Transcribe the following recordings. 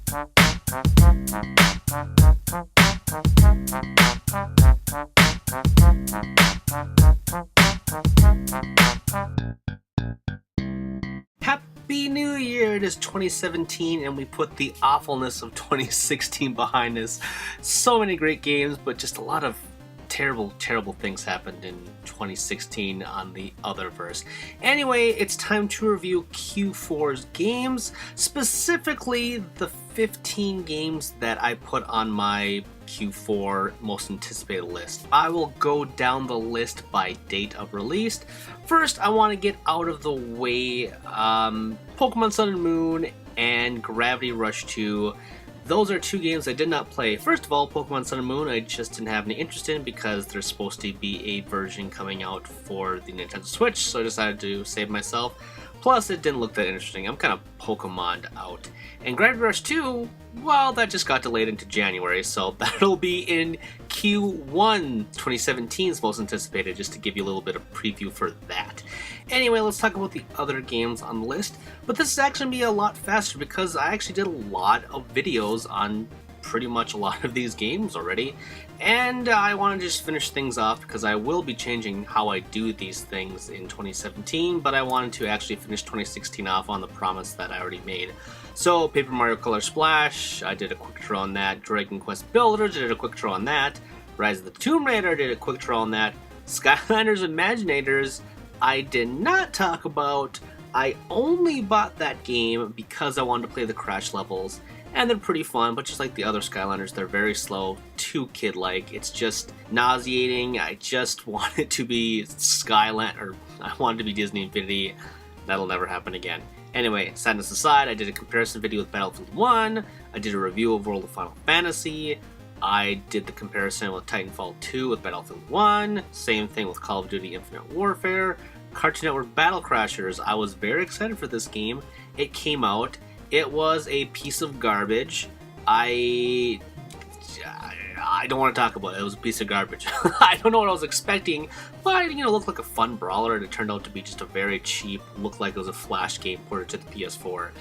Happy New Year! It is 2017 and we put the awfulness of 2016 behind us. So many great games, but just a lot of terrible things happened in 2016 on the Otherverse. Anyway, it's time to review Q4's games, specifically the 15 games that I put on my Q4 most anticipated list. I will go down the list by date of release. First, I want to get out of the way Pokemon Sun and Moon and Gravity Rush 2. Those are two games I did not play. First of all, Pokemon Sun and Moon I just didn't have any interest in because there's supposed to be a version coming out for the Nintendo Switch, so I decided to save myself. Plus, it didn't look that interesting. I'm kind of Pokemon'd out. And Gravity Rush 2, well, that just got delayed into January, so that'll be in Q1 2017's most anticipated, just to give you a little bit of preview for that. Anyway, let's talk about the other games on the list. But this is actually going to be a lot faster because I actually did a lot of videos on pretty much a lot of these games already. And I want to just finish things off because I will be changing how I do these things in 2017, but I wanted to actually finish 2016 off on the promise that I already made. So, Paper Mario Color Splash, I did a quick draw on that. Dragon Quest Builders, I did a quick draw on that. Rise of the Tomb Raider, I did a quick draw on that. Skylanders Imaginators, I did not talk about. I only bought that game because I wanted to play the Crash levels. And they're pretty fun, but just like the other Skylanders, they're very slow, too kid-like. It's just nauseating. I just want it to be Skyland, or I want it to be Disney Infinity. That'll never happen again. Anyway, sadness aside, I did a comparison video with Battlefield 1. I did a review of World of Final Fantasy. I did the comparison with Titanfall 2 with Battlefield 1. Same thing with Call of Duty Infinite Warfare. Cartoon Network Battle Crashers. I was very excited for this game. It came out. It was a piece of garbage. I don't want to talk about it. It was a piece of garbage. I don't know what I was expecting, but it looked like a fun brawler, and it turned out to be just a very cheap, looked like it was a Flash game ported to the PS4.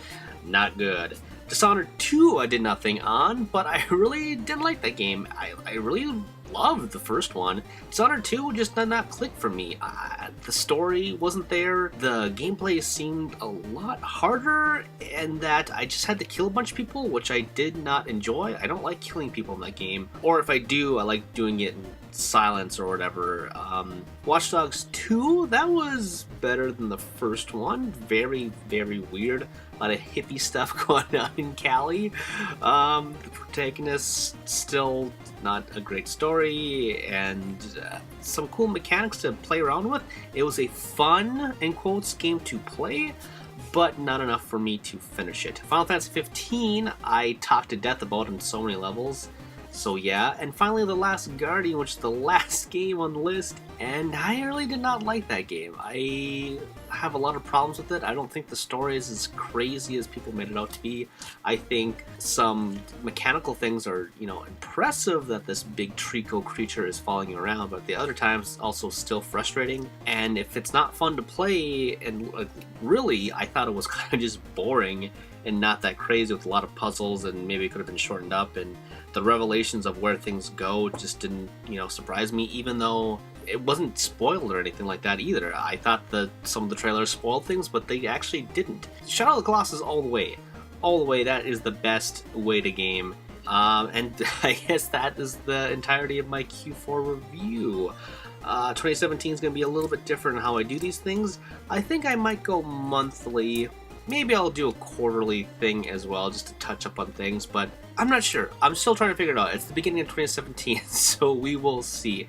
Not good. Dishonored 2 I did nothing on, but I really didn't like that game. I really loved the first one. Dishonored 2 just did not click for me. The story wasn't there. The gameplay seemed a lot harder, and that I just had to kill a bunch of people, which I did not enjoy. I don't like killing people in that game. Or if I do, I like doing it in silence or whatever. Watch Dogs 2, that was better than the first one. Very weird. A lot of hippie stuff going on in Cali. The protagonist, still not a great story, and some cool mechanics to play around with. It was a fun, in quotes, game to play, but not enough for me to finish it. Final Fantasy 15, I talked to death about in so many levels. So yeah, and finally The Last Guardian, which is the last game on the list, and I really did not like that game. I have a lot of problems with it. I don't think the story is as crazy as people made it out to be. I think some mechanical things are, impressive that this big Trico creature is following you around, but the other times also still frustrating. And if it's not fun to play, and really, I thought it was kind of just boring and not that crazy with a lot of puzzles, and maybe it could have been shortened up, and the revelations of where things go just didn't, surprise me, even though it wasn't spoiled or anything like that either. I thought that some of the trailers spoiled things, but they actually didn't. Shadow of the Colossus all the way. All the way, that is the best way to game. And I guess that is the entirety of my Q4 review. 2017 is going to be a little bit different in how I do these things. I think I might go monthly. Maybe I'll do a quarterly thing as well, just to touch up on things, but I'm not sure. I'm still trying to figure it out. It's the beginning of 2017, so we will see.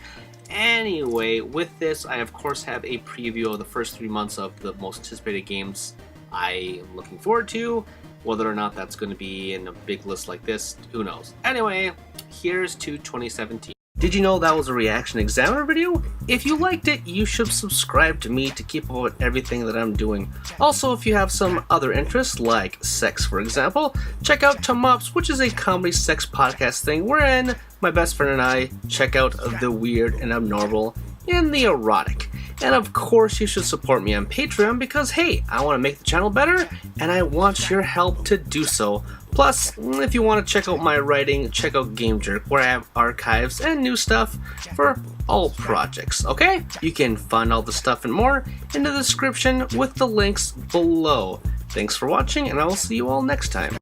Anyway, with this, I of course have a preview of the first 3 months of the most anticipated games I am looking forward to. Whether or not that's going to be in a big list like this, who knows. Anyway, here's to 2017. Did you know that was a ReActionExaminer video? If you liked it, you should subscribe to me to keep up with everything that I'm doing. Also, if you have some other interests, like sex for example, check out Tomups, which is a comedy sex podcast thing wherein my best friend and I check out the weird and abnormal and the erotic. And of course, you should support me on Patreon because, hey, I want to make the channel better and I want your help to do so. Plus, if you want to check out my writing, check out Game Jerk, where I have archives and new stuff for all projects, okay? You can find all the stuff and more in the description with the links below. Thanks for watching, and I will see you all next time.